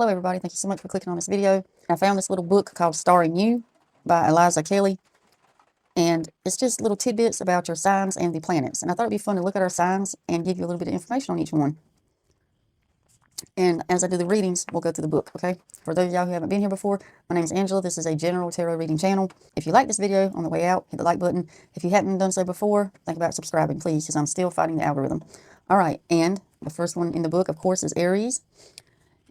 Hello everybody, thank you so much for clicking on this video. I found this little book called Starring You by Eliza Kelly, and it's just little tidbits about your signs and the planets. And I thought it'd be fun to look at our signs and give you a little bit of information on each one. And as I do the readings, we'll go through the book, okay? For those of y'all who haven't been here before, my name is Angela. This is a general tarot reading channel. If you like this video on the way out, hit the like button. If you haven't done so before, think about subscribing, please, because I'm still fighting the algorithm. All right, and the first one in the book, of course, is Aries.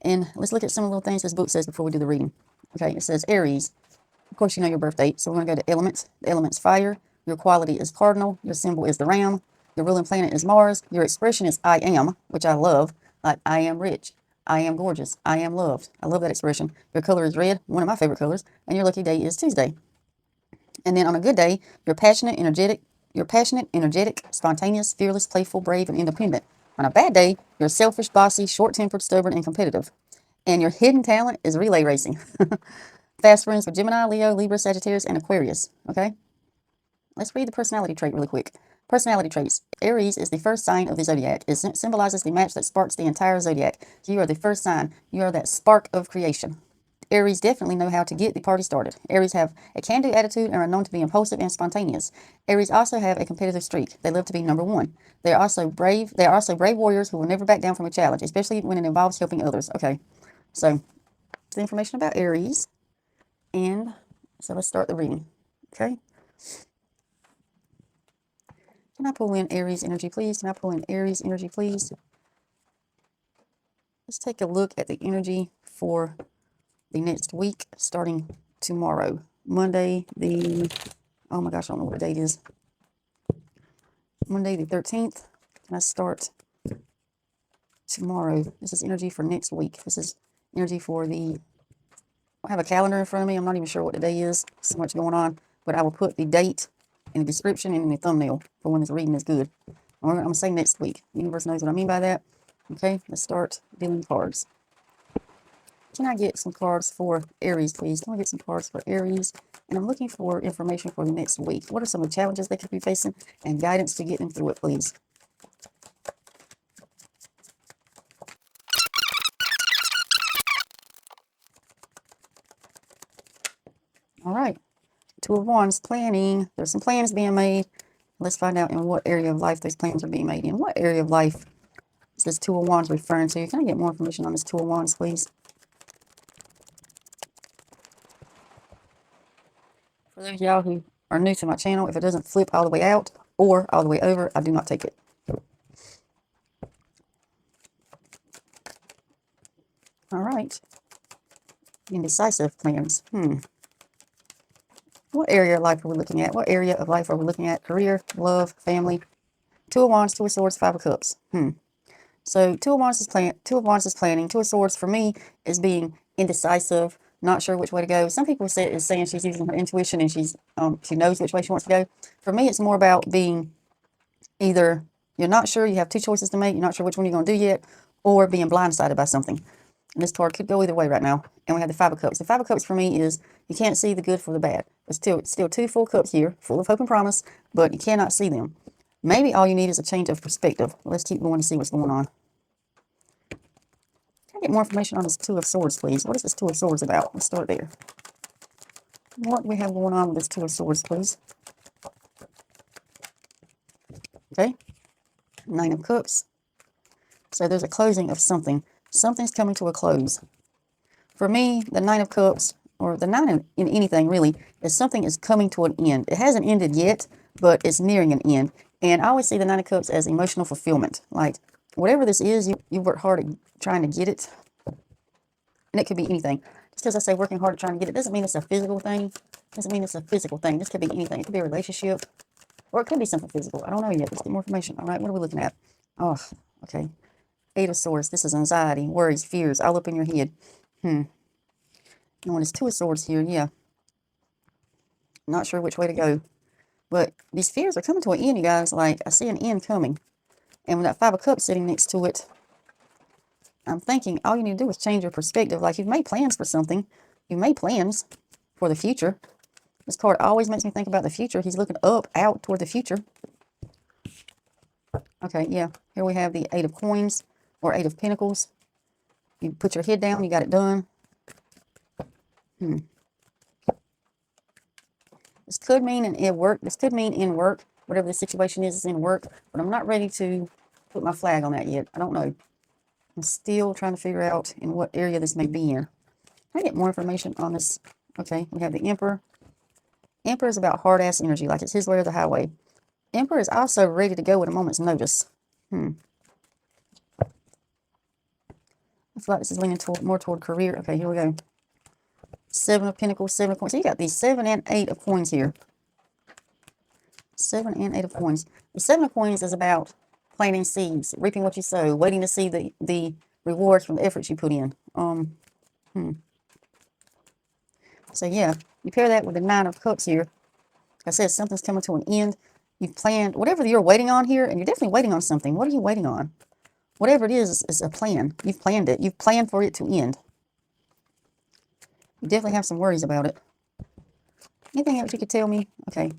And let's look at some of the little things this book says before we do the reading. Okay, it says Aries. Of course, you know your birth date, so we're going to go to elements. The element's fire. Your quality is cardinal. Your symbol is the ram. Your ruling planet is Mars. Your expression is I am, which I love. Like, I am rich. I am gorgeous. I am loved. I love that expression. Your color is red, one of my favorite colors. And your lucky day is Tuesday. And then on a good day, you're passionate, energetic, spontaneous, fearless, playful, brave, and independent. On a bad day, you're selfish, bossy, short-tempered, stubborn, and competitive. And your hidden talent is relay racing. Fast friends with Gemini, Leo, Libra, Sagittarius, and Aquarius. Okay? Let's read the personality trait really quick. Personality traits. Aries is the first sign of the zodiac. It symbolizes the match that sparks the entire zodiac. You are the first sign. You are that spark of creation. Aries definitely know how to get the party started. Aries have a can-do attitude and are known to be impulsive and spontaneous. Aries also have a competitive streak. They love to be number one. They are also brave warriors who will never back down from a challenge, especially when it involves helping others. Okay, so the information about Aries. And so let's start the reading. Okay. Can I pull in Aries energy, please? Can I pull in Aries energy, please? Let's take a look at the energy for the next week, starting tomorrow, Monday, oh my gosh, I don't know what the date is. Monday the 13th. Can I start tomorrow? This is energy for next week. This is energy for I have a calendar in front of me. I'm not even sure what the day is. So much going on, but I will put the date in the description and in the thumbnail for when this reading is good. I'm going to say next week. The universe knows what I mean by that. Okay, let's start dealing cards. Can I get some cards for Aries, please? Can I get some cards for Aries? And I'm looking for information for the next week. What are some of the challenges they could be facing and guidance to get them through it, please? All right. Two of Wands, planning. There's some plans being made. Let's find out in what area of life those plans are being made in. What area of life is this Two of Wands referring to? Can I get more information on this Two of Wands, please? For those of y'all who are new to my channel, if it doesn't flip all the way out or all the way over, I do not take it. All right. Indecisive plans. What area of life are we looking at? What area of life are we looking at? Career, love, family. Two of Wands, Two of Swords, Five of Cups. So Two of Wands is planning. Two of Swords for me is being indecisive, not sure which way to go. Some people say is saying she's using her intuition and she knows which way she wants to go. For me, it's more about being either you're not sure, you have two choices to make, you're not sure which one you're going to do yet, or being blindsided by something. And this card could go either way right now. And we have the Five of Cups. The Five of Cups for me is you can't see the good for the bad. It's still two full cups here, full of hope and promise, but you cannot see them. Maybe all you need is a change of perspective. Let's keep going to see what's going on. Can I get more information on this Two of Swords, please? What is this Two of Swords about? Let's start there. What do we have going on with this Two of Swords, please? Okay. Nine of Cups. So there's a closing of something. Something's coming to a close. For me, the Nine of Cups, or the nine in anything really, is something is coming to an end. It hasn't ended yet, but it's nearing an end. And I always see the Nine of Cups as emotional fulfillment. Like, whatever this is, you work hard at trying to get it. And it could be anything. Just because I say working hard at trying to get it doesn't mean it's a physical thing. Doesn't mean it's a physical thing. This could be anything. It could be a relationship. Or it could be something physical. I don't know yet. Let's get more information. All right, what are we looking at? Oh, okay. Eight of Swords. This is anxiety, worries, fears, all up in your head. And when it's Two of Swords here, yeah. Not sure which way to go. But these fears are coming to an end, you guys. Like, I see an end coming. And with that Five of Cups sitting next to it, I'm thinking all you need to do is change your perspective. Like, you've made plans for something. You've made plans for the future. This card always makes me think about the future. He's looking up, out toward the future. Okay, yeah. Here we have the Eight of Coins, or Eight of Pentacles. You put your head down, you got it done. This could mean in work. This could mean in work. Whatever the situation is in work. But I'm not ready to put my flag on that yet. I don't know. I'm still trying to figure out in what area this may be in. I get more information on this. Okay, we have the Emperor. Emperor is about hard-ass energy, like it's his way or the highway. Emperor is also ready to go at a moment's notice. I feel like this is leaning more toward career. Okay, here we go. 7 of Pentacles, 7 of Coins. So you got these 7 and 8 of Coins here. 7 and 8 of Coins. The 7 of Coins is about planting seeds, reaping what you sow, waiting to see the rewards from the efforts you put in. So yeah, you pair that with the 9 of Cups here. Like I said, something's coming to an end. You've planned whatever you're waiting on here, and you're definitely waiting on something. What are you waiting on? Whatever it is a plan. You've planned it. You've planned for it to end. You definitely have some worries about it. Anything else you could tell me? Okay.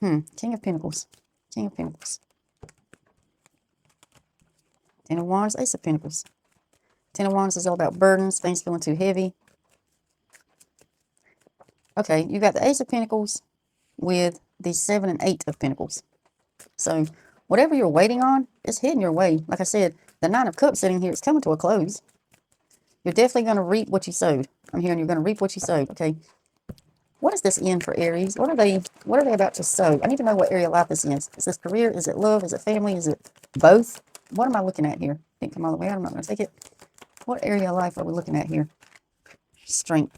King of Pentacles. King of Pentacles. 10 of Wands, Ace of Pentacles. 10 of Wands is all about burdens, things feeling too heavy. Okay, you got the Ace of Pentacles with the 7 and 8 of Pentacles. So whatever you're waiting on is heading your way. Like I said, the 9 of Cups sitting here is coming to a close. You're definitely going to reap what you sowed. I'm hearing you're going to reap what you sowed. Okay. What is this in for Aries? What are they about to sow? I need to know what area of life this is. Is this career? Is it love? Is it family? Is it both? What am I looking at here? Didn't come all the way out. I'm not going to take it. What area of life are we looking at here? Strength.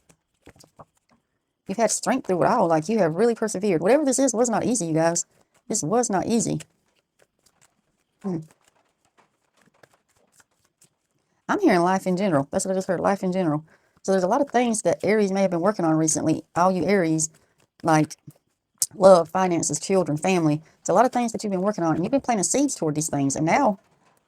You've had strength through it all. Like you have really persevered. Whatever this is was not easy, you guys. This was not easy. I'm hearing life in general. That's what I just heard, life in general. So there's a lot of things that Aries may have been working on recently. All you Aries, like love, finances, children, family. It's a lot of things that you've been working on. And you've been planting seeds toward these things. And now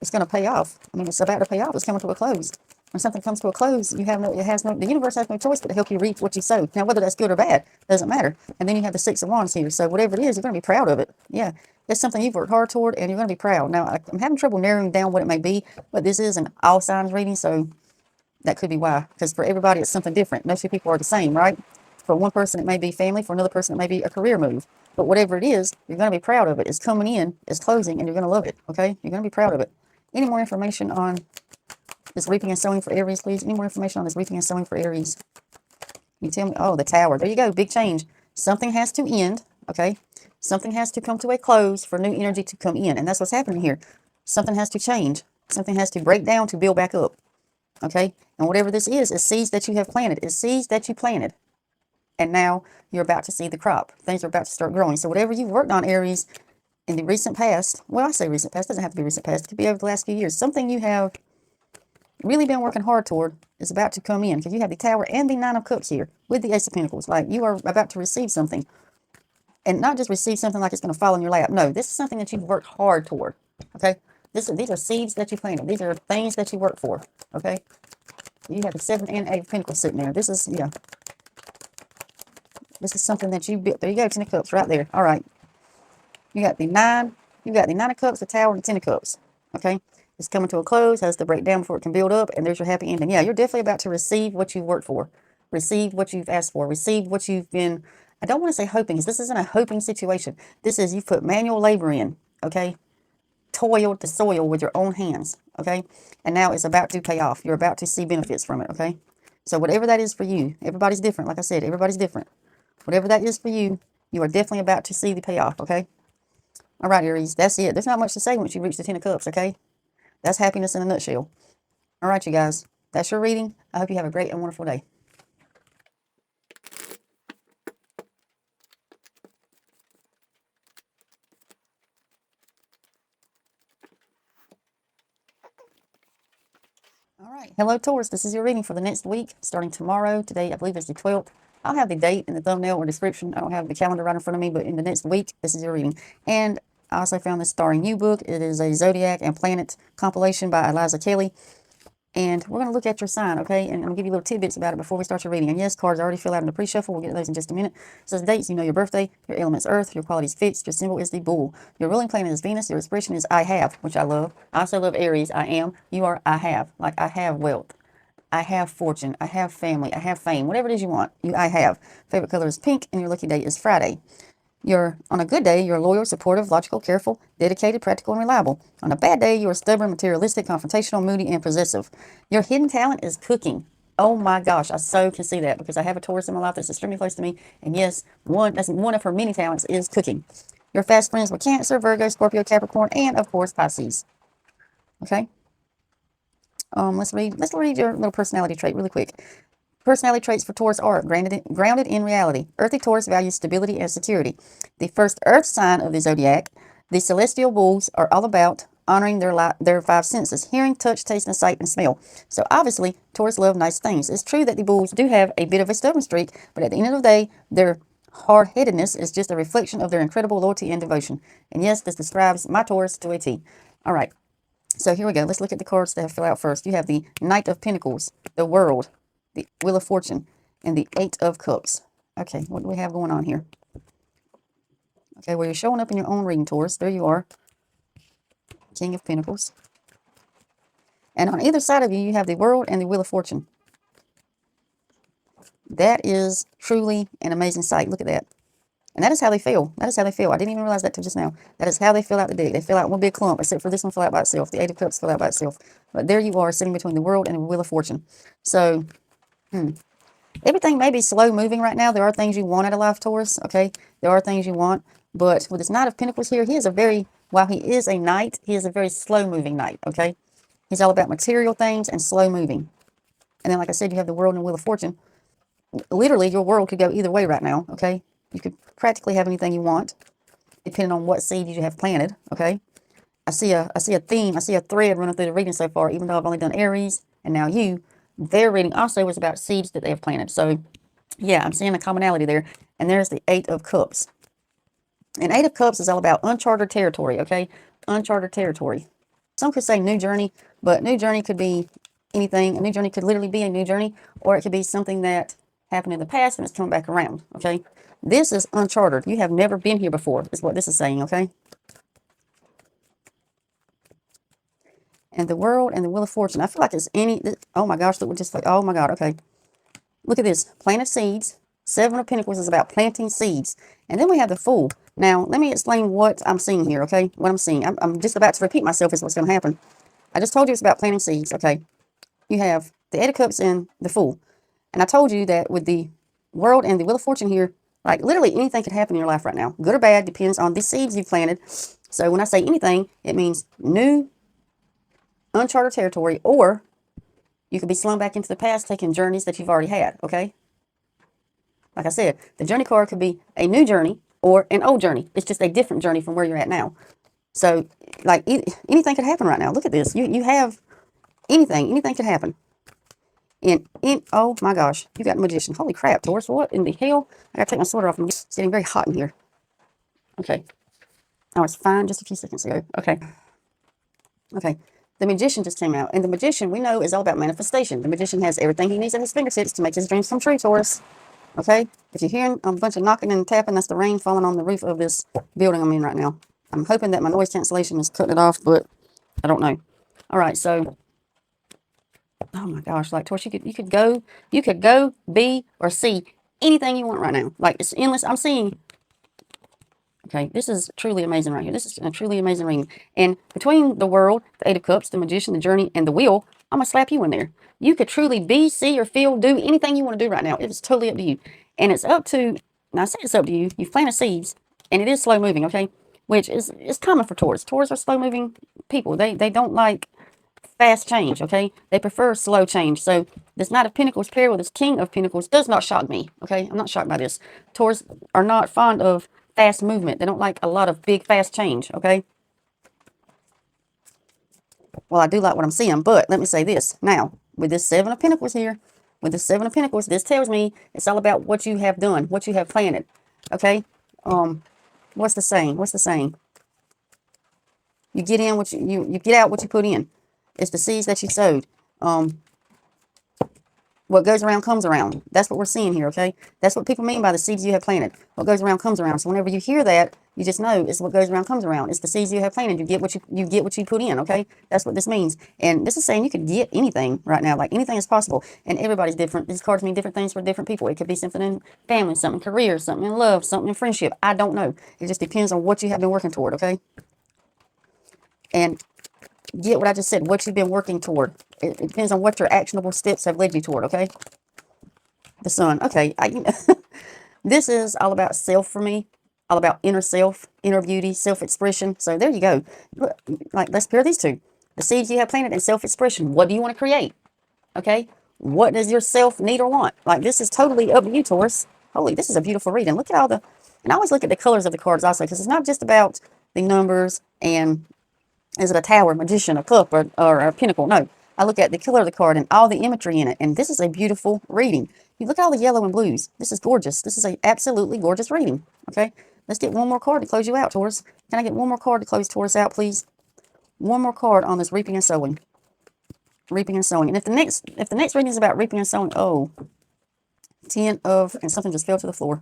it's going to pay off. I mean, it's about to pay off. It's coming to a close. When something comes to a close, the universe has no choice but to help you reap what you sow. Now, whether that's good or bad, doesn't matter. And then you have the 6 of Wands here. So whatever it is, you're going to be proud of it. Yeah, it's something you've worked hard toward, and you're going to be proud. Now, I'm having trouble narrowing down what it may be, but this is an all signs reading, so that could be why. Because for everybody, it's something different. No two people are the same, right? For one person, it may be family. For another person, it may be a career move. But whatever it is, you're going to be proud of it. It's coming in, it's closing, and you're going to love it, okay? You're going to be proud of it. Any more information on this reaping and sowing for Aries, please? Any more information on this reaping and sowing for Aries? You tell me. Oh, the Tower. There you go. Big change. Something has to end, okay? Something has to come to a close for new energy to come in. And that's what's happening here. Something has to change. Something has to break down to build back up, okay? And whatever this is seeds that you have planted. It's seeds that you planted. And now you're about to see the crop. Things are about to start growing. So whatever you've worked on, Aries, in the recent past, well, I say recent past, it doesn't have to be recent past. It could be over the last few years. Something you have really been working hard toward is about to come in, because you have the Tower and the 9 of Cups here with the Ace of Pentacles. Like you are about to receive something, and not just receive something like it's going to fall in your lap. No, this is something that you've worked hard toward. Okay, these are seeds that you planted. These are things that you work for. Okay, you have the 7 and 8 of Pentacles sitting there. This is this is something that you built. There you go, 10 of Cups right there. All right, you got the 9. You got the 9 of Cups, the Tower, and the 10 of Cups. Okay. It's coming to a close, has to break down before it can build up, and there's your happy ending. Yeah, you're definitely about to receive what you've worked for, receive what you've asked for, receive what you've been, I don't want to say hoping, because this isn't a hoping situation. This is you've put manual labor in, okay? Toiled the soil with your own hands, okay? And now it's about to pay off. You're about to see benefits from it, okay? So whatever that is for you, everybody's different. Like I said, everybody's different. Whatever that is for you, you are definitely about to see the payoff, okay? All right, Aries, that's it. There's not much to say once you reach the 10 of Cups, okay? That's happiness in a nutshell. All right, you guys. That's your reading. I hope you have a great and wonderful day. All right. Hello, Taurus. This is your reading for the next week, starting tomorrow. Today, I believe, is the 12th. I'll have the date in the thumbnail or description. I don't have the calendar right in front of me, but in the next week, this is your reading. And I also found this Starring You book. It is a Zodiac and Planet compilation by Eliza Kelly. And we're going to look at your sign, okay? And I'm going to give you little tidbits about it before we start your reading. And yes, cards already fill out in the pre-shuffle. We'll get to those in just a minute. It says dates, you know your birthday, your element's earth, your quality's fixed, your symbol is the bull. Your ruling planet is Venus, your expression is I have, which I love. I also love Aries, I am. You are I have, like I have wealth. I have fortune, I have family, I have fame, whatever it is you want, I have. Favorite color is pink, and your lucky day is Friday. On a good day, you're loyal, supportive, logical, careful, dedicated, practical, and reliable. On a bad day, you are stubborn, materialistic, confrontational, moody, and possessive. Your hidden talent is cooking. Oh my gosh, I so can see that because I have a Taurus in my life that's extremely close to me. And yes, that's one of her many talents is cooking. Your fast friends were Cancer, Virgo, Scorpio, Capricorn, and of course Pisces. Okay. Let's read your little personality trait really quick. Personality traits for Taurus are grounded in reality. Earthy Taurus values stability and security. The first earth sign of the zodiac, the celestial bulls, are all about honoring their five senses: hearing, touch, taste, and sight, and smell. So obviously, Taurus love nice things. It's true that the bulls do have a bit of a stubborn streak, but at the end of the day, their hard-headedness is just a reflection of their incredible loyalty and devotion. And yes, this describes my Taurus to a T. All right. So here we go. Let's look at the cards that have fill out first. You have the Knight of Pentacles, the World, the Wheel of Fortune, and the Eight of Cups. Okay, what do we have going on here? Okay, well, you're showing up in your own reading, Taurus. There you are. King of Pentacles. And on either side of you, you have the World and the Wheel of Fortune. That is truly an amazing sight. Look at that. And that is how they feel. That is how they feel. I didn't even realize that till just now. That is how they fill out the deck. They fill out one big clump, except for this one fill out by itself. The Eight of Cups fill out by itself. But there you are, sitting between the World and the Wheel of Fortune. So, everything may be slow moving right now. There are things you want out of life, Taurus, okay? There are things you want. But with this Knight of Pentacles here, while he is a knight, he is a very slow moving knight, okay? He's all about material things and slow moving. And then, like I said, you have the World and the Wheel of Fortune. Literally, your world could go either way right now, okay? You could practically have anything you want, depending on what seed you have planted, okay? I see a theme, I see a thread running through the reading so far, even though I've only done Aries and now you. Their reading also was about seeds that they have planted. So, yeah, I'm seeing a commonality there. And there's the Eight of Cups. And Eight of Cups is all about uncharted territory, okay? Uncharted territory. Some could say new journey, but new journey could be anything. A new journey could literally be a new journey, or it could be something that happened in the past and it's coming back around, okay? This is uncharted. You have never been here before, is what this is saying, okay? And the World and the Wheel of Fortune. I feel like it's oh my gosh, look, just like, oh my God, okay. Look at this, planted seeds. Seven of Pentacles is about planting seeds. And then we have the Fool. Now, let me explain what I'm seeing here, okay? What I'm seeing. I'm just about to repeat myself is what's going to happen. I just told you it's about planting seeds, okay? You have the Eight of Cups and the Fool. And I told you that with the World and the Wheel of Fortune here, like literally anything could happen in your life right now. Good or bad, depends on the seeds you've planted. So when I say anything, it means new, uncharted territory, or you could be slung back into the past, taking journeys that you've already had, okay? Like I said, the journey card could be a new journey or an old journey. It's just a different journey from where you're at now. So, like, anything could happen right now. Look at this. You have anything could happen. Oh my gosh, you got Magician. Holy crap, Taurus, what in the hell? I gotta take my sweater off. It's getting very hot in here. Okay. Oh, it's fine just a few seconds ago. Okay. Okay. The Magician just came out. And the Magician, we know, is all about manifestation. The Magician has everything he needs at his fingertips to make his dreams come true, Taurus. Okay? If you're hearing a bunch of knocking and tapping, that's the rain falling on the roof of this building I'm in right now. I'm hoping that my noise cancellation is cutting it off, but I don't know. All right, so, oh my gosh, like, Taurus, you could go, be, or see anything you want right now. Like, it's endless. I'm seeing, okay, this is truly amazing right here. This is a truly amazing reading. And between the World, the Eight of Cups, the Magician, the Journey, and the Wheel, I'm going to slap you in there. You could truly be, see, or feel, do anything you want to do right now. It's totally up to you. And it's up to, now I say it's up to you. You've planted seeds, and it is slow moving, okay? Which is common for Taurus. Taurus are slow moving people. They don't like fast change, okay? They prefer slow change. So this Knight of Pentacles paired with this King of Pentacles does not shock me, okay? I'm not shocked by this. Taurus are not fond of fast movement. They don't like a lot of big, fast change, okay? Well, I do like what I'm seeing, but let me say this. Now, with this Seven of Pentacles here, with the Seven of Pentacles, this tells me it's all about what you have done, what you have planted, okay? What's the saying? What's the saying? You get in what you get out what you put in. It's the seeds that you sowed. What goes around comes around. That's what we're seeing here, okay? That's what people mean by the seeds you have planted. What goes around comes around. So whenever you hear that, you just know it's what goes around comes around. It's the seeds you have planted. You get what you put in, okay? That's what this means. And this is saying you could get anything right now. Like anything is possible. And everybody's different. These cards mean different things for different people. It could be something in family, something in career, something in love, something in friendship. I don't know. It just depends on what you have been working toward, okay? And get what I just said, what you've been working toward. It depends on what your actionable steps have led you toward, okay? The sun. Okay. This is all about self for me, all about inner self, inner beauty, self-expression. So there you go. Like, let's pair these two. The seeds you have planted and self-expression. What do you want to create? Okay. What does your self need or want? Like, this is totally up to you, Taurus. Holy, this is a beautiful reading. Look at all the, and I always look at the colors of the cards also, because it's not just about the numbers and is it a tower, magician, a cup, or a pinnacle? No. I look at the color of the card and all the imagery in it. And this is a beautiful reading. You look at all the yellow and blues. This is gorgeous. This is a absolutely gorgeous reading. Okay. Let's get one more card to close you out, Taurus. Can I get one more card to close Taurus out, please? One more card on this reaping and sowing. Reaping and sowing. And if the next reading is about reaping and sowing, oh, 10 of, and something just fell to the floor.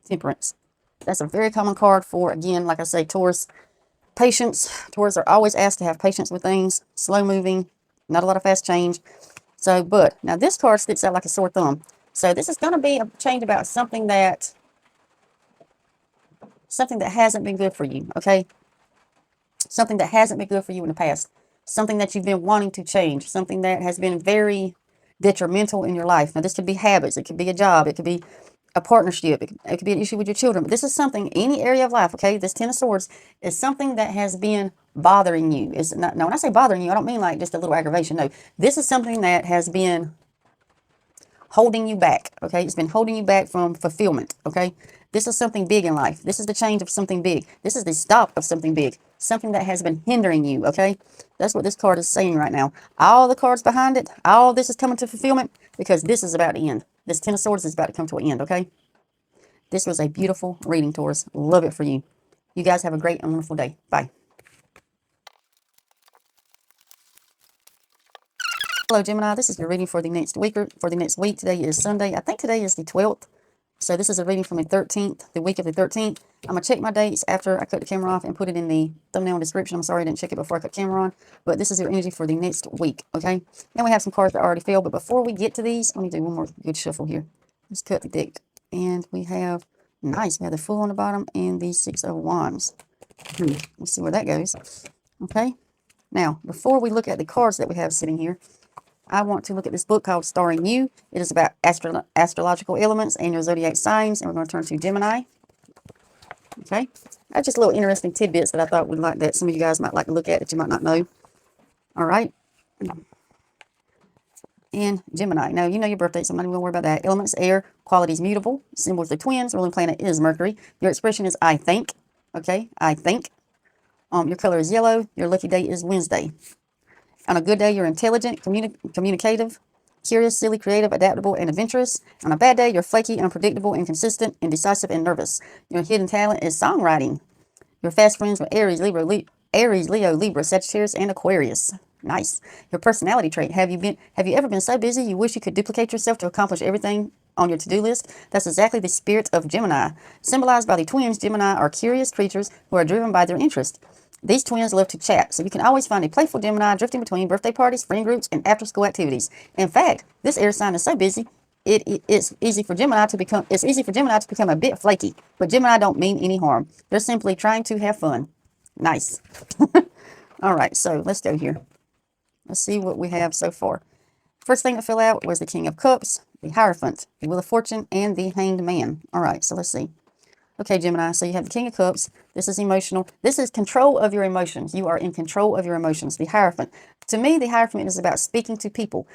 Temperance. That's a very common card for, again, like I say, Taurus. Patience. Taurus are always asked to have patience with things. Slow moving. Not a lot of fast change. So, but, now this card sticks out like a sore thumb. So this is going to be a change about something that hasn't been good for you, okay? Something that hasn't been good for you in the past. Something that you've been wanting to change. Something that has been very detrimental in your life. Now, this could be habits. It could be a job. It could be a partnership. It could be an issue with your children. But this is something, any area of life, okay? This Ten of Swords is something that has been bothering you. It's not, now, when I say bothering you, I don't mean like just a little aggravation. No, this is something that has been holding you back, okay? It's been holding you back from fulfillment, okay? This is something big in life. This is the change of something big. This is the stop of something big. Something that has been hindering you, okay? That's what this card is saying right now. All the cards behind it, all this is coming to fulfillment because this is about to end. This Ten of Swords is about to come to an end, okay? This was a beautiful reading, Taurus. Love it for you. You guys have a great and wonderful day. Bye. Hello, Gemini. This is your reading for the next week. Today is Sunday. I think today is the 12th. So this is a reading from the 13th, the week of the 13th. I'm going to check my dates after I cut the camera off and put it in the thumbnail description. I'm sorry I didn't check it before I cut camera on. But this is your energy for the next week, okay? Then we have some cards that already fell. But before we get to these, let me do one more good shuffle here. Let's cut the deck. And we have, nice, we have the Fool on the bottom and the Six of Wands. Let's see where that goes. Okay? Now, before we look at the cards that we have sitting here, I want to look at this book called Starring You. It is about astrological elements and your zodiac signs. And we're going to turn to Gemini. Okay. That's just little interesting tidbits that I thought that some of you guys might like to look at that you might not know. All right. And Gemini. Now, you know your birthday, so I'm not even going to worry about that. Elements, air, qualities mutable. Symbols are twins. Ruling planet is Mercury. Your expression is I think. Okay. I think. Your color is yellow. Your lucky day is Wednesday. On a good day, you're intelligent, communicative, curious, silly, creative, adaptable, and adventurous. On a bad day, you're flaky, unpredictable, inconsistent, indecisive, and nervous. Your hidden talent is songwriting. You're fast friends with Aries, Leo, Libra, Sagittarius, and Aquarius. Nice. Your personality trait. Have you ever been so busy you wish you could duplicate yourself to accomplish everything on your to-do list? That's exactly the spirit of Gemini. Symbolized by the twins, Gemini are curious creatures who are driven by their interest. These twins love to chat, so you can always find a playful Gemini drifting between birthday parties, friend groups, and after-school activities. In fact, this air sign is so busy, it's easy for Gemini to become a bit flaky. But Gemini don't mean any harm. They're simply trying to have fun. Nice. All right, so let's go here. Let's see what we have so far. First thing to fill out was the King of Cups, the Hierophant, the Wheel of Fortune, and the Hanged Man. All right, so let's see. Okay, Gemini, so you have the King of Cups. This is emotional. This is control of your emotions. You are in control of your emotions. The Hierophant. To me, the Hierophant is about speaking to people.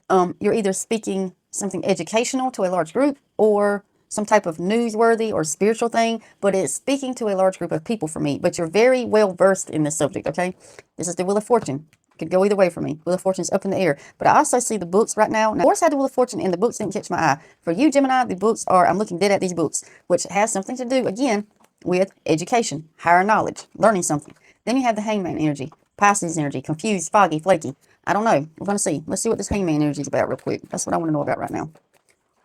You're either speaking something educational to a large group or some type of newsworthy or spiritual thing, but it's speaking to a large group of people for me. But you're very well versed in this subject, okay? This is the Wheel of Fortune. Could go either way for me. Wheel of Fortune is up in the air. But I also see the books right now. Now, of course, I had the Wheel of Fortune, and the books didn't catch my eye. For you, Gemini, the books are, I'm looking dead at these books, which has something to do, again, with education, higher knowledge, learning something. Then you have the Hangman energy, Pisces energy, confused, foggy, flaky. I don't know. We're going to see. Let's see what this Hangman energy is about real quick. That's what I want to know about right now.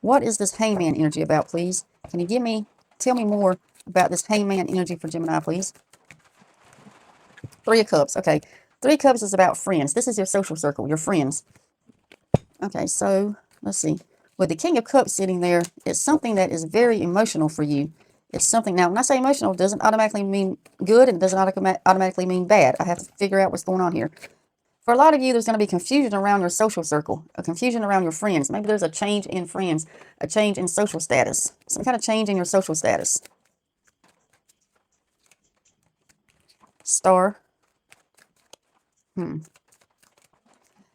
What is this Hangman energy about, please? Can you tell me more about this Hangman energy for Gemini, please? Three of Cups. Okay. Three of Cups is about friends. This is your social circle, your friends. Okay, so let's see. With the King of Cups sitting there, it's something that is very emotional for you. It's something, now when I say emotional, it doesn't automatically mean good and it doesn't automatically mean bad. I have to figure out what's going on here. For a lot of you, there's going to be confusion around your social circle, a confusion around your friends. Maybe there's a change in friends, a change in social status, some kind of change in your social status. Star. And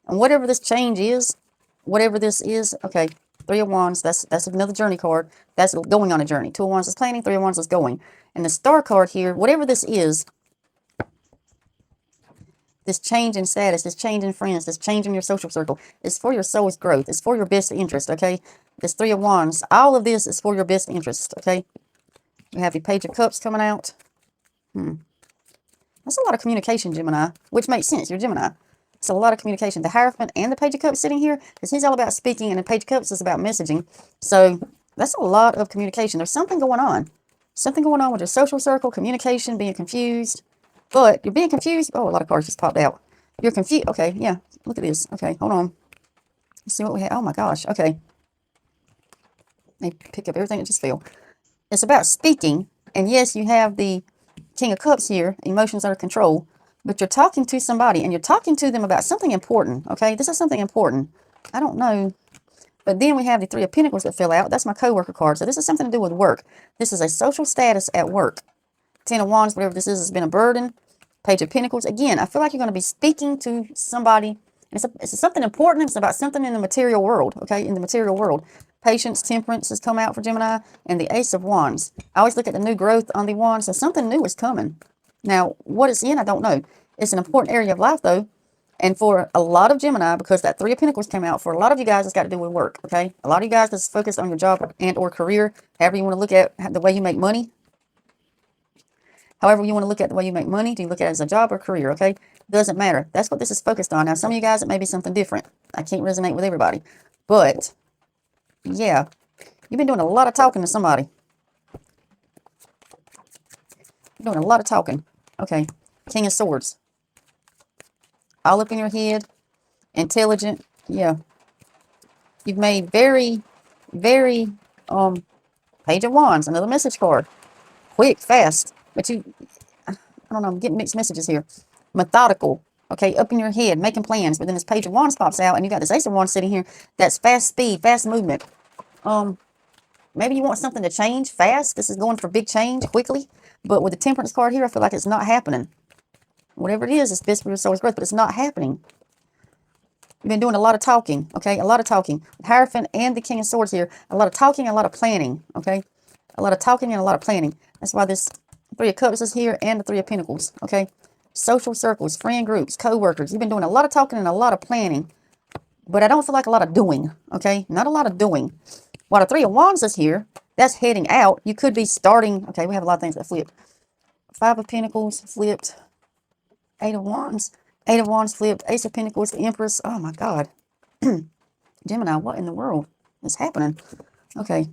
whatever this change is, whatever this is, okay, Three of Wands, that's another journey card. That's going on a journey. Two of Wands is planning, Three of Wands is going. And the Star card here, whatever this is, this change in status, this change in friends, this change in your social circle, is for your soul's growth. It's for your best interest, okay? This Three of Wands, all of this is for your best interest, okay? You have your Page of Cups coming out. That's a lot of communication, Gemini, which makes sense. You're Gemini. It's a lot of communication. The Hierophant and the Page of Cups sitting here, because he's all about speaking, and the Page of Cups is about messaging. So that's a lot of communication. There's something going on. Something going on with your social circle, communication, being confused. But you're being confused. Oh, a lot of cards just popped out. You're confused. Okay, yeah. Look at this. Okay, hold on. Let's see what we have. Oh, my gosh. Okay. They pick up everything that just fell. It's about speaking. And yes, you have the King of Cups here, emotions under control. But you're talking to somebody, and you're talking to them about something important, okay? This is something important. I don't know. But then we have the Three of Pentacles that fell out. That's my coworker card. So this is something to do with work. This is a social status at work. Ten of Wands, whatever this is, has been a burden. Page of Pentacles. Again, I feel like you're going to be speaking to somebody. It's something important. It's about something in the material world, okay? In the material world. Patience, Temperance has come out for Gemini. And the Ace of Wands. I always look at the new growth on the Wands. So something new is coming. Now, what it's in, I don't know. It's an important area of life, though. And for a lot of Gemini, because that Three of Pentacles came out, for a lot of you guys, it's got to do with work, okay? A lot of you guys that's focused on your job and or career, however you want to look at the way you make money. However you want to look at the way you make money, do you look at it as a job or career, okay? Doesn't matter. That's what this is focused on. Now, some of you guys, it may be something different. I can't resonate with everybody. But, yeah, you've been doing a lot of talking to somebody. You're doing a lot of talking. Okay, King of Swords. All up in your head. Intelligent. Yeah. You've made very, very, Page of Wands. Another message card. Quick, fast. But I don't know, I'm getting mixed messages here. Methodical. Okay, up in your head, making plans. But then this Page of Wands pops out, and you got this Ace of Wands sitting here. That's fast speed, fast movement. Maybe you want something to change fast. This is going for big change quickly. But with the Temperance card here, I feel like it's not happening. Whatever it is, it's best for your soul's growth, but it's not happening. You've been doing a lot of talking, okay? A lot of talking. Hierophant and the King of Swords here. A lot of talking, a lot of planning, okay? A lot of talking and a lot of planning. That's why this Three of Cups is here and the Three of Pentacles, okay? Social circles, friend groups, co-workers. You've been doing a lot of talking and a lot of planning, but I don't feel like a lot of doing, okay? Not a lot of doing. While the Three of Wands is here, that's heading out. You could be starting. Okay, we have a lot of things that flip. Five of Pentacles flipped. Eight of Wands. Eight of Wands flipped. Ace of Pentacles, the Empress. Oh, my God. Gemini, what in the world is happening? Okay.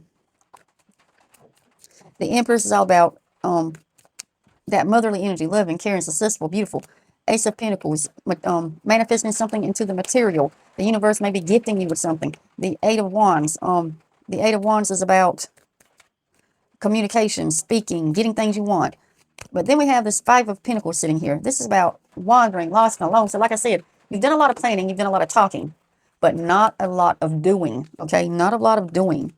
The Empress is all about that motherly energy, loving, caring, successful, beautiful. Ace of Pentacles, manifesting something into the material. The universe may be gifting you with something. The Eight of Wands. The Eight of Wands is about communication, speaking, getting things you want. But then we have this Five of Pentacles sitting here. This is about wandering, lost and alone. So like I said, you've done a lot of planning, you've done a lot of talking, but not a lot of doing, okay? Not a lot of doing.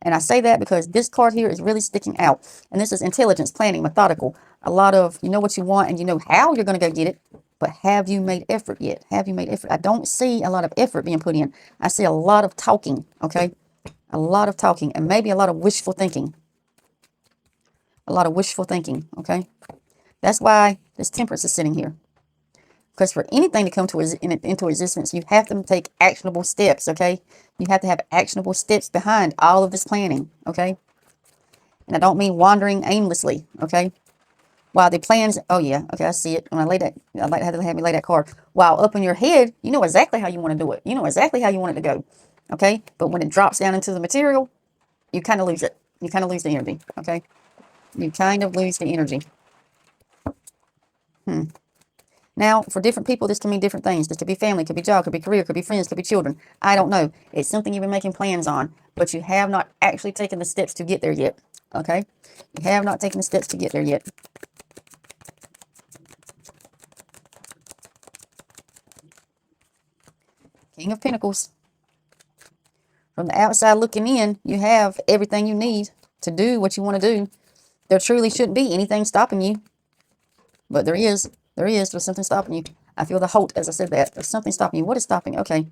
And I say that because this card here is really sticking out. And this is intelligence, planning, methodical. A lot of, you know what you want and you know how you're going to go get it. But have you made effort yet? Have you made effort? I don't see a lot of effort being put in. I see a lot of talking, okay? A lot of talking and maybe a lot of wishful thinking. A lot of wishful thinking, okay? That's why this Temperance is sitting here. Because for anything to come to into existence, you have to take actionable steps, okay? You have to have actionable steps behind all of this planning, okay? And I don't mean wandering aimlessly, okay? While the plans, oh yeah, okay, I see it. When I lay that, I like to have me lay that card. While up in your head, you know exactly how you want to do it. You know exactly how you want it to go, okay? But when it drops down into the material, you kind of lose it. You kind of lose the energy, okay? You kind of lose the energy. Now, for different people, this can mean different things. This could be family, could be job, could be career, could be friends, could be children. I don't know. It's something you've been making plans on, but you have not actually taken the steps to get there yet, okay? You have not taken the steps to get there yet. King of Pentacles. From the outside looking in, you have everything you need to do what you want to do. There truly shouldn't be anything stopping you. But there is. There's something stopping you. I feel the halt as I said that. There's something stopping you. What is stopping? Okay.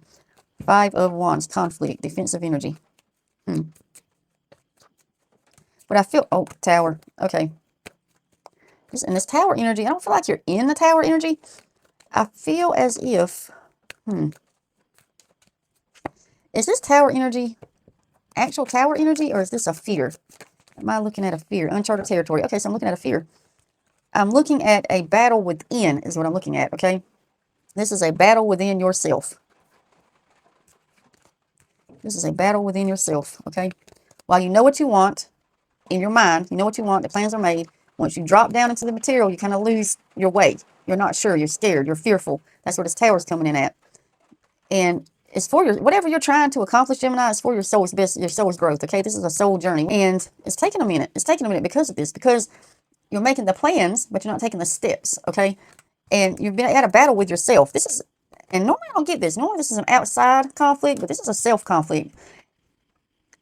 5 of Wands. Conflict. Defensive energy. But I feel... Oh, Tower. Okay. And this Tower energy, I don't feel like you're in the Tower energy. I feel as if... Is this Tower energy actual Tower energy, or is this a fear? Am I looking at a fear? Uncharted territory. Okay, so I'm looking at a fear. I'm looking at a battle within is what I'm looking at, okay? This is a battle within yourself. This is a battle within yourself, okay? While you know what you want in your mind, you know what you want, the plans are made. Once you drop down into the material, you kind of lose your way. You're not sure, you're scared, you're fearful. That's what this Tower's coming in at. And it's for your, whatever you're trying to accomplish, Gemini, is for your soul's best, your soul's growth, okay? This is a soul journey. And it's taking a minute. It's taking a minute because of this, because you're making the plans, but you're not taking the steps, okay? And you've been at a battle with yourself. This is, and normally I don't get this. Normally this is an outside conflict, but this is a self conflict.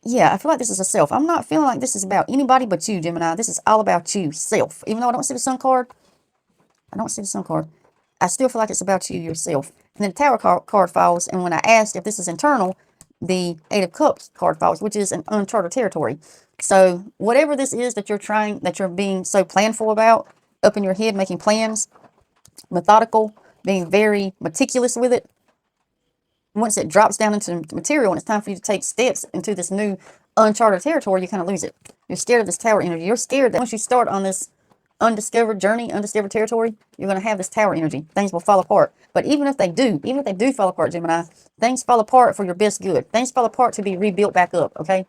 Yeah, I feel like this is a self. I'm not feeling like this is about anybody but you, Gemini. This is all about you, self. Even though I don't see the Sun card, I still feel like it's about you, yourself. And then the Tower card falls, and when I asked if this is internal, the 8 of Cups card falls, which is an uncharted territory. So whatever this is that you're being so planful about, up in your head, making plans, methodical, being very meticulous with it, once it drops down into material and it's time for you to take steps into this new uncharted territory, you kind of lose it. You're scared of this Tower energy. You're scared that once you start on this undiscovered journey, undiscovered territory, you're going to have this Tower energy. Things will fall apart. But even if they do fall apart, Gemini, things fall apart for your best good. Things fall apart to be rebuilt back up, okay?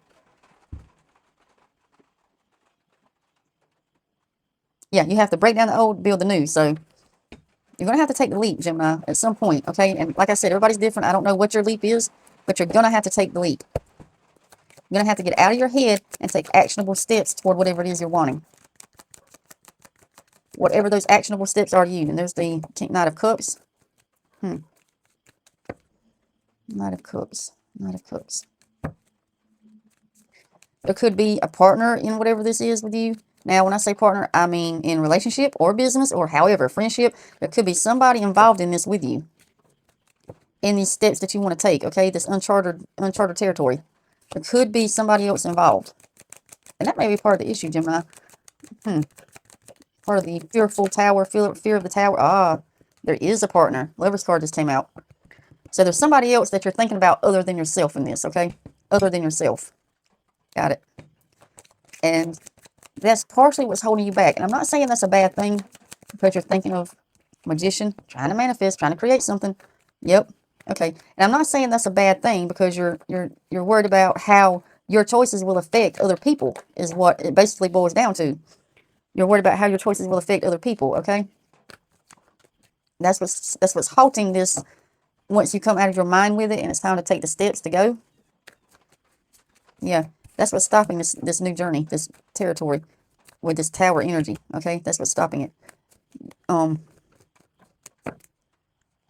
Yeah, you have to break down the old, build the new. So you're going to have to take the leap, Gemini, at some point, okay? And like I said, everybody's different. I don't know what your leap is, but you're going to have to take the leap. You're going to have to get out of your head and take actionable steps toward whatever it is you're wanting. Whatever those actionable steps are to you. And there's the Knight of Cups. Knight of Cups. Knight of Cups. There could be a partner in whatever this is with you. Now, when I say partner, I mean in relationship or business or however, friendship. There could be somebody involved in this with you. In these steps that you want to take, okay? This uncharted territory. There could be somebody else involved. And that may be part of the issue, Gemini. Part of the fearful Tower, fear of the Tower. Ah, there is a partner. Lover's card just came out. So there's somebody else that you're thinking about other than yourself in this, okay? Other than yourself. Got it. And that's partially what's holding you back. And I'm not saying that's a bad thing, because you're thinking of Magician, trying to manifest, trying to create something. Yep. Okay. And I'm not saying that's a bad thing, because you're worried about how your choices will affect other people, is what it basically boils down to. You're worried about how your choices will affect other people, okay? That's what's halting this once you come out of your mind with it and it's time to take the steps to go. Yeah, that's what's stopping this new journey, this territory with this Tower energy, okay? That's what's stopping it.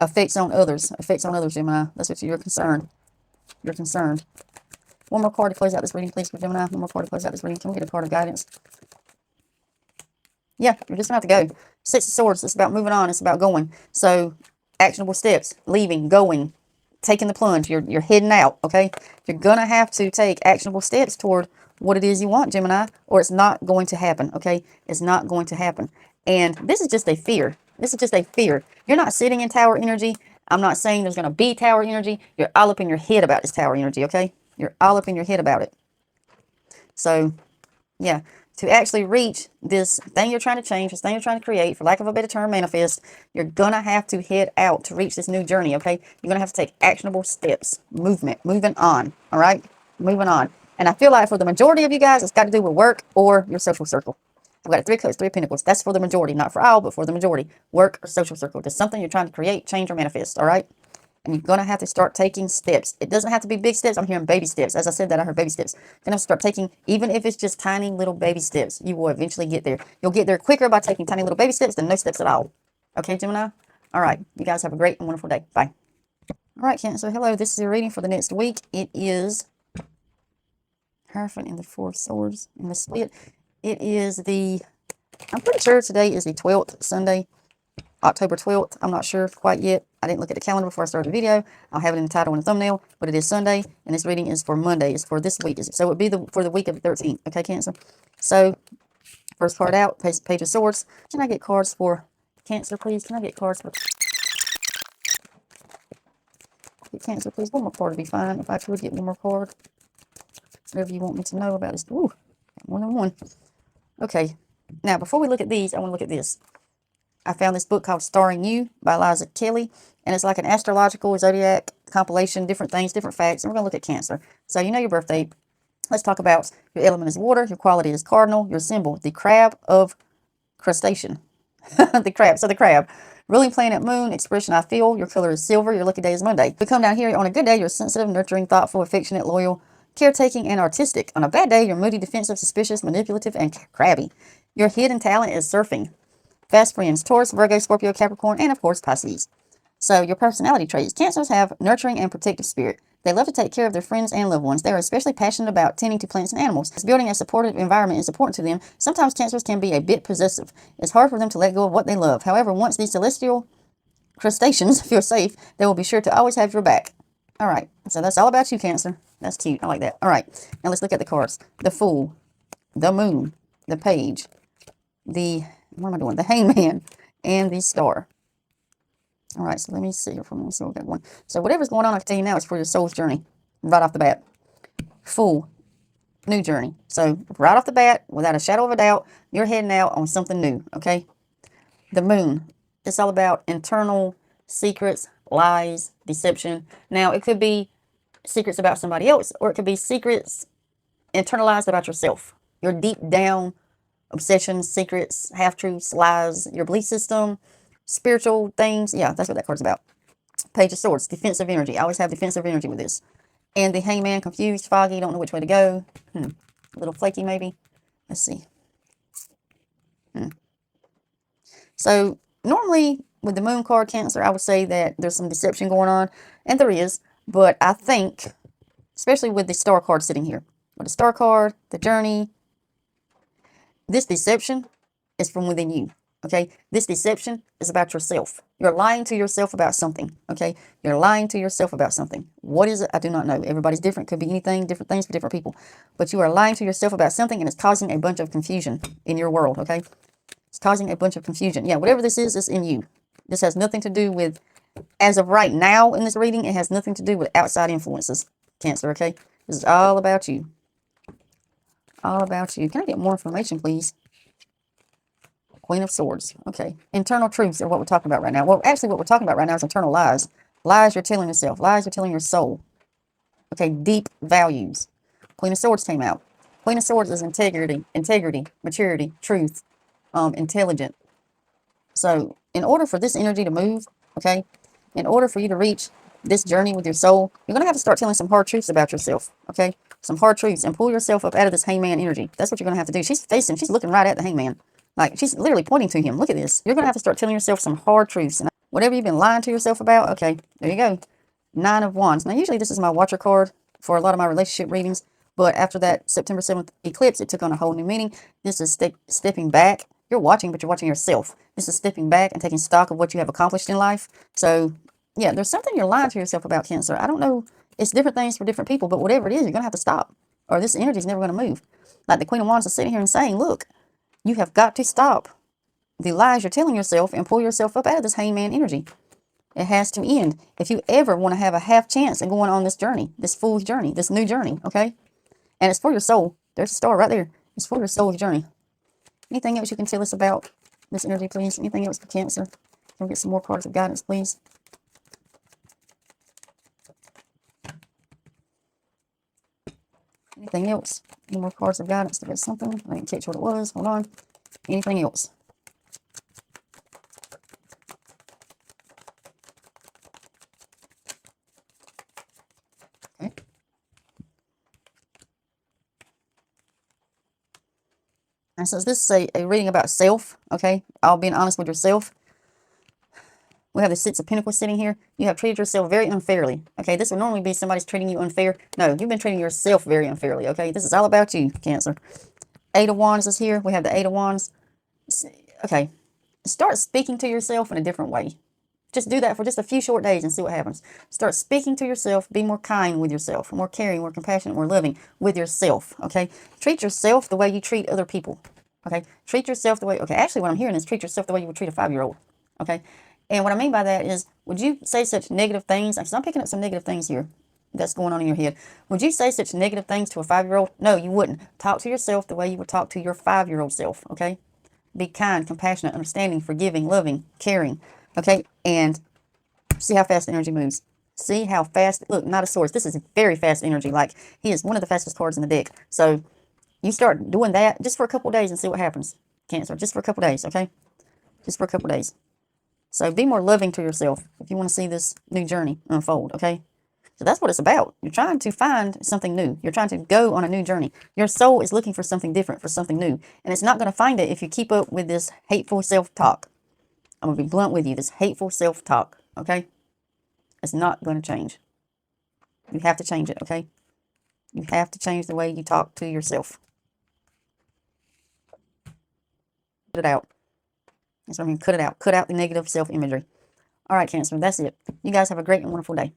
Effects on others, Gemini. That's what you're concerned. You're concerned. One more card to close out this reading, please, for Gemini. One more card to close out this reading. Can we get a card of guidance? Yeah, you're just going to have to go. 6 of Swords, it's about moving on. It's about going. So, actionable steps, leaving, going, taking the plunge. You're heading out, okay? You're going to have to take actionable steps toward what it is you want, Gemini, or it's not going to happen, okay? It's not going to happen. And this is just a fear. This is just a fear. You're not sitting in tower energy. I'm not saying there's going to be tower energy. You're all up in your head about this tower energy, okay? You're all up in your head about it. So, yeah, to actually reach this thing you're trying to change, this thing you're trying to create, for lack of a better term, manifest, you're going to have to head out to reach this new journey, okay? You're going to have to take actionable steps, moving on, all right? Moving on. And I feel like for the majority of you guys, it's got to do with work or your social circle. I've got 3 cups, 3 pentacles. That's for the majority, not for all, but for the majority. Work or social circle. There's something you're trying to create, change, or manifest, all right? And you're going to have to start taking steps. It doesn't have to be big steps. I'm hearing baby steps. As I said that, I heard baby steps. You're going to start taking, even if it's just tiny little baby steps, you will eventually get there. You'll get there quicker by taking tiny little baby steps than no steps at all. Okay, Gemini? All right. You guys have a great and wonderful day. Bye. All right, Cancer. Hello. This is your reading for the next week. It is Hierophant in the 4 of Swords in the split. It is I'm pretty sure today is the 12th Sunday, October 12th. I'm not sure quite yet. I didn't look at the calendar before I started the video. I'll have it in the title and the thumbnail, but it is Sunday, and this reading is for Monday. It's for this week. So it would be for the week of the 13th. Okay, Cancer? So, first card out, Page of Swords. Can I get cards for Cancer, please? Can I get cards for Cancer, please? One more card would be fine if I could get one more card. Whatever you want me to know about this. Ooh, more than one. Okay. Now, before we look at these, I want to look at this. I found this book called Starring You by Liza Kelly, and it's like an astrological zodiac compilation, different things, different facts, and we're going to look at Cancer. So you know your birthday. Let's talk about your element is water, your quality is cardinal, your symbol, the crab of crustacean. The crab. So the crab. Ruling planet moon, expression I feel, your color is silver, your lucky day is Monday. We come down here on a good day, you're sensitive, nurturing, thoughtful, affectionate, loyal, caretaking, and artistic. On a bad day, you're moody, defensive, suspicious, manipulative, and crabby. Your hidden talent is surfing. Fast friends, Taurus, Virgo, Scorpio, Capricorn, and of course, Pisces. So your personality traits. Cancers have nurturing and protective spirit. They love to take care of their friends and loved ones. They are especially passionate about tending to plants and animals. Building a supportive environment is important to them. Sometimes Cancers can be a bit possessive. It's hard for them to let go of what they love. However, once these celestial crustaceans feel safe, they will be sure to always have your back. All right, so that's all about you, Cancer. That's cute. I like that. All right, now let's look at the cards. The Fool, the Moon, the Page, what am I doing? The Hangman, and the Star. All right, so let me see. Let me see what we got going. So whatever's going on, I can tell you now, it's for your soul's journey, right off the bat. Fool, new journey. So right off the bat, without a shadow of a doubt, you're heading out on something new, okay? The Moon, it's all about internal secrets, lies, deception. Now, it could be secrets about somebody else, or it could be secrets internalized about yourself. Your deep down obsessions, secrets, half-truths, lies, your belief system, spiritual things. Yeah, that's what that card's about. Page of Swords, defensive energy. I always have defensive energy with this. And the Hangman, confused, foggy, don't know which way to go. A little flaky, maybe. Let's see. So, normally, with the Moon card, Cancer, I would say that there's some deception going on. And there is. But I think, especially with the Star card sitting here, with the Star card, the Journey, this deception is from within you, okay? This deception is about yourself. You're lying to yourself about something, okay? You're lying to yourself about something. What is it? I do not know. Everybody's different. Could be anything, different things for different people. But you are lying to yourself about something, and it's causing a bunch of confusion in your world, okay? It's causing a bunch of confusion. Yeah, whatever this is, it's in you. This has nothing to do with, as of right now in this reading, it has nothing to do with outside influences, Cancer, okay? This is all about you. All about you. Can I get more information, please? Queen of Swords. Okay. Internal truths are what we're talking about right now. Well, actually, what we're talking about right now is internal lies. Lies you're telling yourself. Lies you're telling your soul. Okay. Deep values. Queen of Swords came out. Queen of Swords is integrity, maturity, truth, intelligent. So, in order for this energy to move, okay, in order for you to reach this journey with your soul, you're going to have to start telling some hard truths about yourself, okay? Some hard truths, and pull yourself up out of this Hangman energy. That's what you're going to have to do. She's looking right at the Hangman. Like, she's literally pointing to him. Look at this. You're going to have to start telling yourself some hard truths. And whatever you've been lying to yourself about, okay, there you go. 9 of Wands. Now, usually this is my watcher card for a lot of my relationship readings, but after that September 7th eclipse, it took on a whole new meaning. This is stepping back. You're watching, but you're watching yourself. This is stepping back and taking stock of what you have accomplished in life. So, yeah, there's something you're lying to yourself about, Cancer. I don't know. It's different things for different people, but whatever it is, you're going to have to stop, or this energy is never going to move. Like the Queen of Wands is sitting here and saying, look, you have got to stop the lies you're telling yourself and pull yourself up out of this hangman energy. It has to end. If you ever want to have a half chance of going on this journey, this fool's journey, this new journey, okay? And it's for your soul. There's a star right there. It's for your soul's journey. Anything else you can tell us about this energy, please? Anything else for Cancer? Can we get some more cards of guidance, please? Anything else? Any more cards of guidance to get something? I didn't catch what it was. Hold on. Anything else? Okay. And so this is a reading about self, okay? All being honest with yourself. We have the Six of Pentacles sitting here. You have treated yourself very unfairly. Okay, this would normally be somebody's treating you unfair. No, you've been treating yourself very unfairly. Okay, this is all about you, Cancer. Eight of Wands is here. We have the Eight of Wands. Okay, start speaking to yourself in a different way. Just do that for just a few short days and see what happens. Start speaking to yourself. Be more kind with yourself. More caring, more compassionate, more loving with yourself. Okay, treat yourself the way you treat other people. Okay, treat yourself the way. Okay, actually, what I'm hearing is treat yourself the way you would treat a 5-year-old. Okay. And what I mean by that is, would you say such negative things? Because I'm picking up some negative things here that's going on in your head. Would you say such negative things to a 5-year-old? No, you wouldn't. Talk to yourself the way you would talk to your 5-year-old self, okay? Be kind, compassionate, understanding, forgiving, loving, caring, okay? And see how fast the energy moves. See how fast, look, not a source. This is very fast energy. Like, he is one of the fastest cards in the deck. So you start doing that just for a couple days and see what happens, Cancer. Just for a couple days, okay? Just for a couple days. So be more loving to yourself if you want to see this new journey unfold, okay? So that's what it's about. You're trying to find something new. You're trying to go on a new journey. Your soul is looking for something different, for something new. And it's not going to find it if you keep up with this hateful self-talk. I'm going to be blunt with you. This hateful self-talk, okay? It's not going to change. You have to change it, okay? You have to change the way you talk to yourself. Put it out. That's what I mean. Cut it out. Cut out the negative self-imagery. All right, Cancer. That's it. You guys have a great and wonderful day.